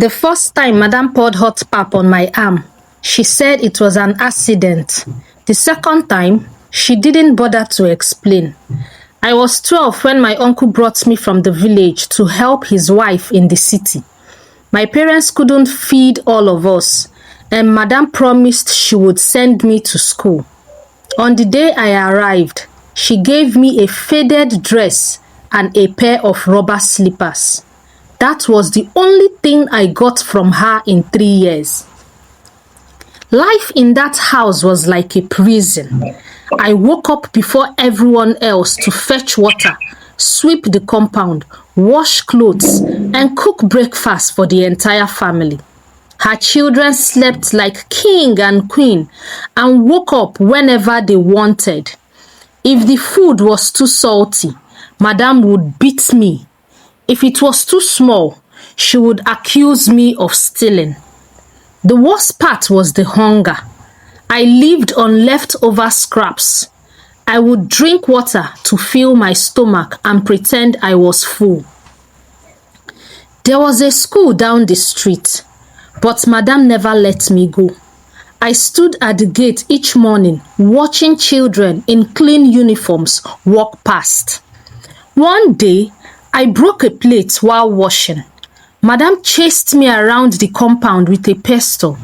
The first time Madam poured hot pap on my arm, she said it was an accident. The second time, she didn't bother to explain. I was 12 when my uncle brought me from the village to help his wife in the city. My parents couldn't feed all of us, and Madam promised she would send me to school. On the day I arrived, she gave me a faded dress and a pair of rubber slippers. That was the only thing I got from her in 3 years. Life in that house was like a prison. I woke up before everyone else to fetch water, sweep the compound, wash clothes, and cook breakfast for the entire family. Her children slept like king and queen and woke up whenever they wanted. If the food was too salty, Madam would beat me. If it was too small, she would accuse me of stealing. The worst part was the hunger. I lived on leftover scraps. I would drink water to fill my stomach and pretend I was full. There was a school down the street, but Madam never let me go. I stood at the gate each morning watching children in clean uniforms walk past. One day, I broke a plate while washing. Madam chased me around the compound with a pestle.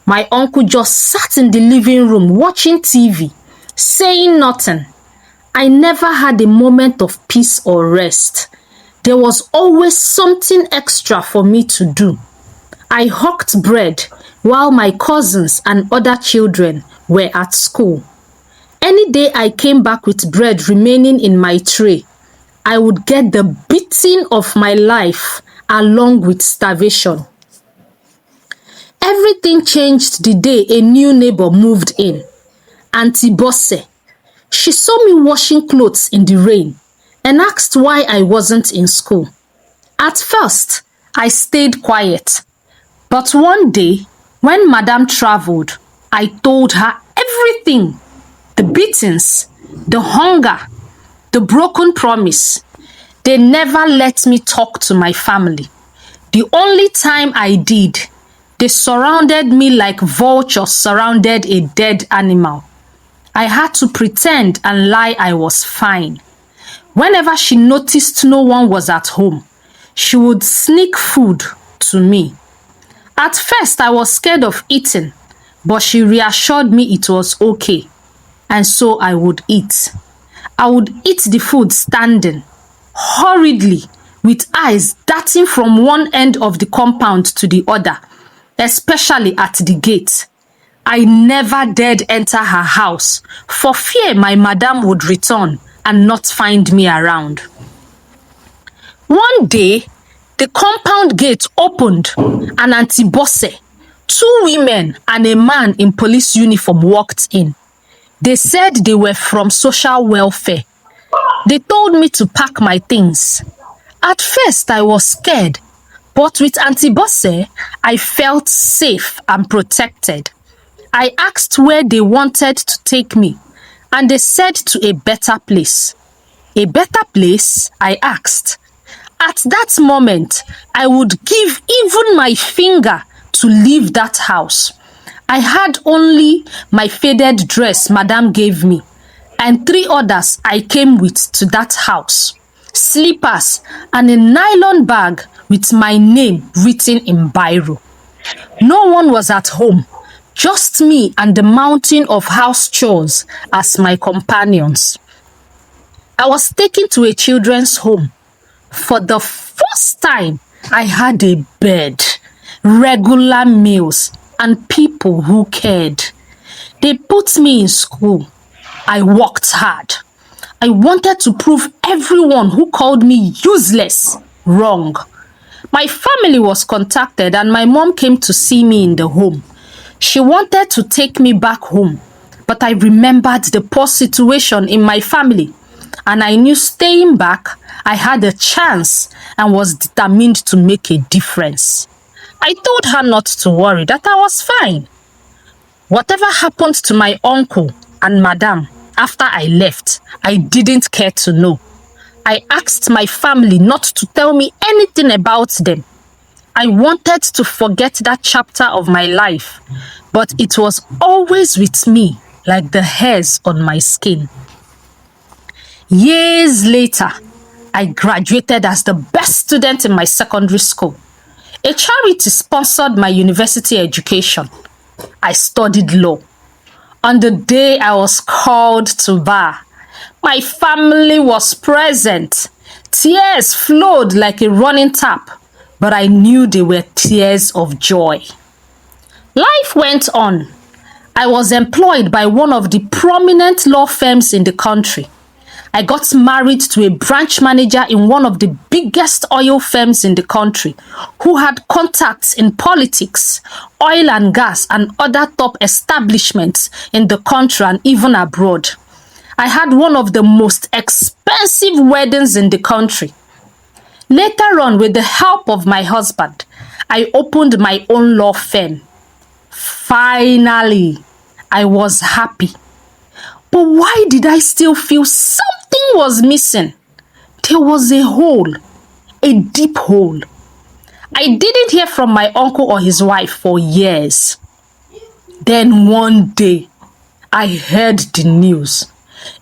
My uncle just sat in the living room watching TV, saying nothing. I never had a moment of peace or rest. There was always something extra for me to do. I hawked bread while my cousins and other children were at school. Any day I came back with bread remaining in my tray, I would get the beating of my life along with starvation. Everything changed the day a new neighbor moved in. Auntie Bosse. She saw me washing clothes in the rain and asked why I wasn't in school. At first, I stayed quiet. But one day, when Madam traveled, I told her everything. The beatings, the hunger, the broken promise. They never let me talk to my family. The only time I did, they surrounded me like vultures surrounded a dead animal. I had to pretend and lie I was fine. Whenever she noticed no one was at home, she would sneak food to me. At first, I was scared of eating, but she reassured me it was okay, and so I would eat. I would eat the food standing, hurriedly, with eyes darting from one end of the compound to the other, especially at the gate. I never dared enter her house for fear my madam would return and not find me around. One day, the compound gate opened and Auntie Bosse, 2 women and a man in police uniform walked in. They said they were from social welfare. They told me to pack my things. At first, I was scared, but with Auntie Bosse, I felt safe and protected. I asked where they wanted to take me, and they said to a better place. A better place? I asked. At that moment, I would give even my finger to leave that house. I had only my faded dress Madam gave me, and 3 others I came with to that house. Slippers and a nylon bag with my name written in biro. No one was at home, just me and the mountain of house chores as my companions. I was taken to a children's home. For the first time, I had a bed, regular meals, and people who cared. They put me in school. I worked hard. I wanted to prove everyone who called me useless wrong. My family was contacted and my mom came to see me in the home. She wanted to take me back home, but I remembered the poor situation in my family, and I knew staying back, I had a chance and was determined to make a difference. I told her not to worry, that I was fine. Whatever happened to my uncle and Madam after I left, I didn't care to know. I asked my family not to tell me anything about them. I wanted to forget that chapter of my life, but it was always with me like the hairs on my skin. Years later, I graduated as the best student in my secondary school. A charity sponsored my university education. I studied law. On the day I was called to bar, my family was present. Tears flowed like a running tap, but I knew they were tears of joy. Life went on. I was employed by one of the prominent law firms in the country. I got married to a branch manager in one of the biggest oil firms in the country who had contacts in politics, oil and gas, and other top establishments in the country and even abroad. I had one of the most expensive weddings in the country. Later on, with the help of my husband, I opened my own law firm. Finally, I was happy. But why did I still feel something was missing? There was a hole, a deep hole. I didn't hear from my uncle or his wife for years. Then one day, I heard the news.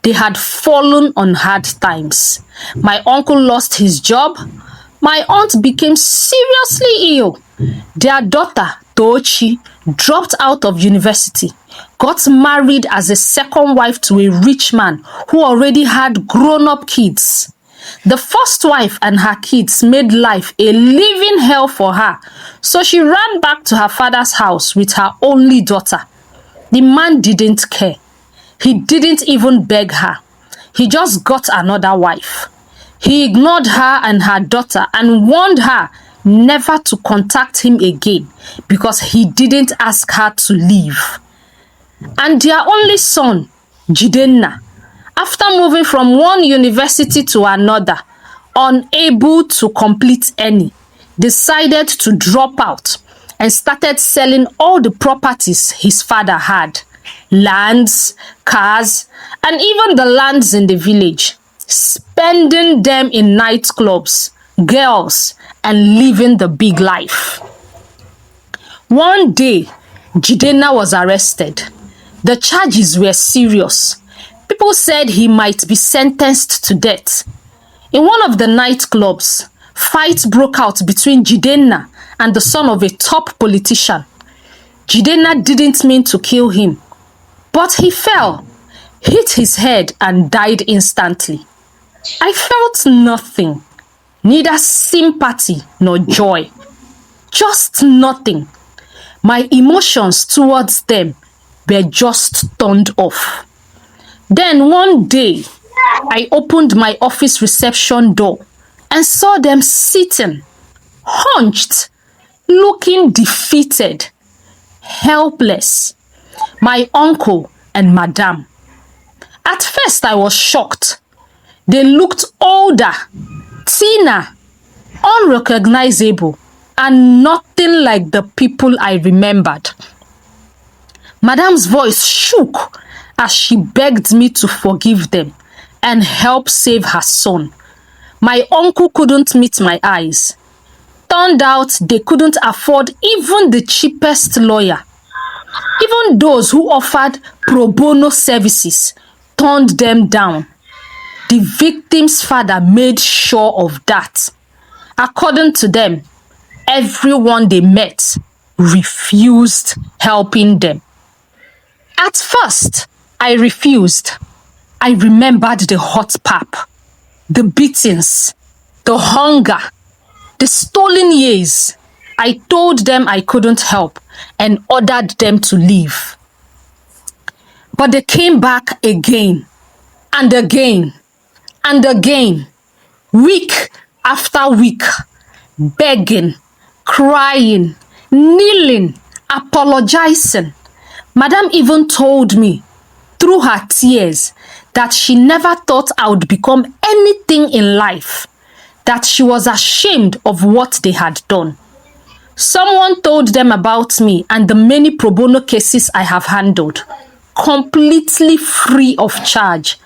They had fallen on hard times. My uncle lost his job. My aunt became seriously ill. Their daughter, Tochi, dropped out of university, got married as a second wife to a rich man who already had grown-up kids. The first wife and her kids made life a living hell for her, so she ran back to her father's house with her only daughter. The man didn't care. He didn't even beg her. He just got another wife. He ignored her and her daughter and warned her never to contact him again because he didn't ask her to leave. And their only son, Jidenna, after moving from one university to another, unable to complete any, decided to drop out and started selling all the properties his father had, lands, cars, and even the lands in the village, spending them in nightclubs, girls, and living the big life. One day, Jidenna was arrested. The charges were serious. People said he might be sentenced to death. In one of the nightclubs, fights broke out between Jidenna and the son of a top politician. Jidenna didn't mean to kill him, but he fell, hit his head, and died instantly. I felt nothing, neither sympathy nor joy, just nothing. My emotions towards them were just turned off. Then one day, I opened my office reception door and saw them sitting, hunched, looking defeated, helpless. My uncle and madam. At first, I was shocked. They looked older, thinner, unrecognizable, and nothing like the people I remembered. Madam's voice shook as she begged me to forgive them and help save her son. My uncle couldn't meet my eyes. Turned out they couldn't afford even the cheapest lawyer. Even those who offered pro bono services turned them down. The victim's father made sure of that. According to them, everyone they met refused helping them. At first, I refused. I remembered the hot pap, the beatings, the hunger, the stolen years. I told them I couldn't help and ordered them to leave. But they came back again and again and again, week after week, begging, crying, kneeling, apologizing. Madam even told me, through her tears, that she never thought I would become anything in life, that she was ashamed of what they had done. Someone told them about me and the many pro bono cases I have handled, completely free of charge.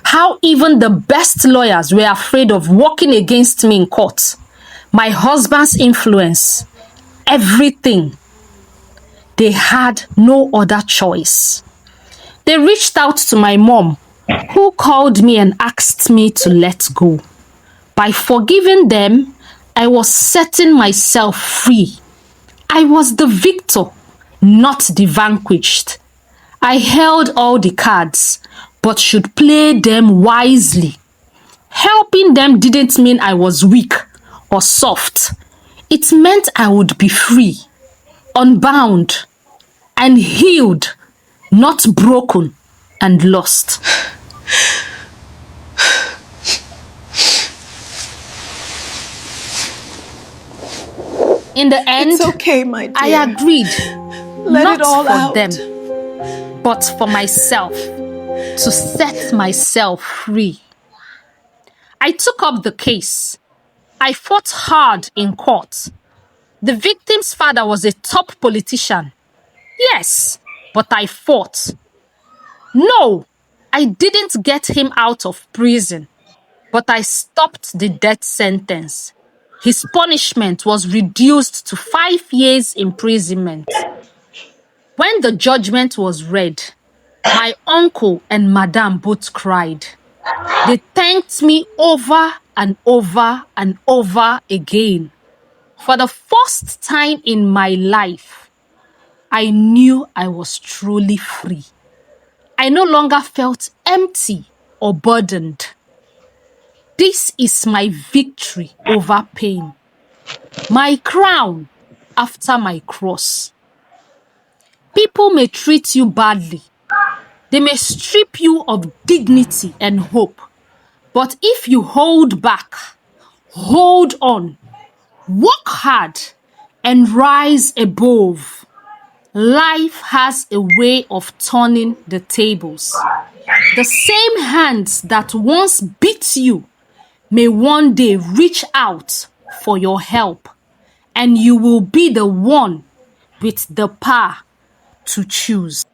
How even the best lawyers were afraid of working against me in court. My husband's influence, everything. They had no other choice. They reached out to my mom, who called me and asked me to let go. By forgiving them, I was setting myself free. I was the victor, not the vanquished. I held all the cards, but should play them wisely. Helping them didn't mean I was weak or soft. It meant I would be free, unbound, and healed, not broken and lost. In the end, it's okay, my dear. I agreed, Let not it all for out. them, but for myself, to set myself free. I took up the case. I fought hard in court. The victim's father was a top politician. Yes, but I fought. No, I didn't get him out of prison, but I stopped the death sentence. His punishment was reduced to 5 years imprisonment. When the judgment was read, my uncle and madam both cried. They thanked me over and over and over again. For the first time in my life, I knew I was truly free. I no longer felt empty or burdened. This is my victory over pain, my crown after my cross. People may treat you badly. They may strip you of dignity and hope. But if you hold back, hold on, work hard, and rise above, life has a way of turning the tables. The same hands that once beat you may one day reach out for your help, and you will be the one with the power to choose.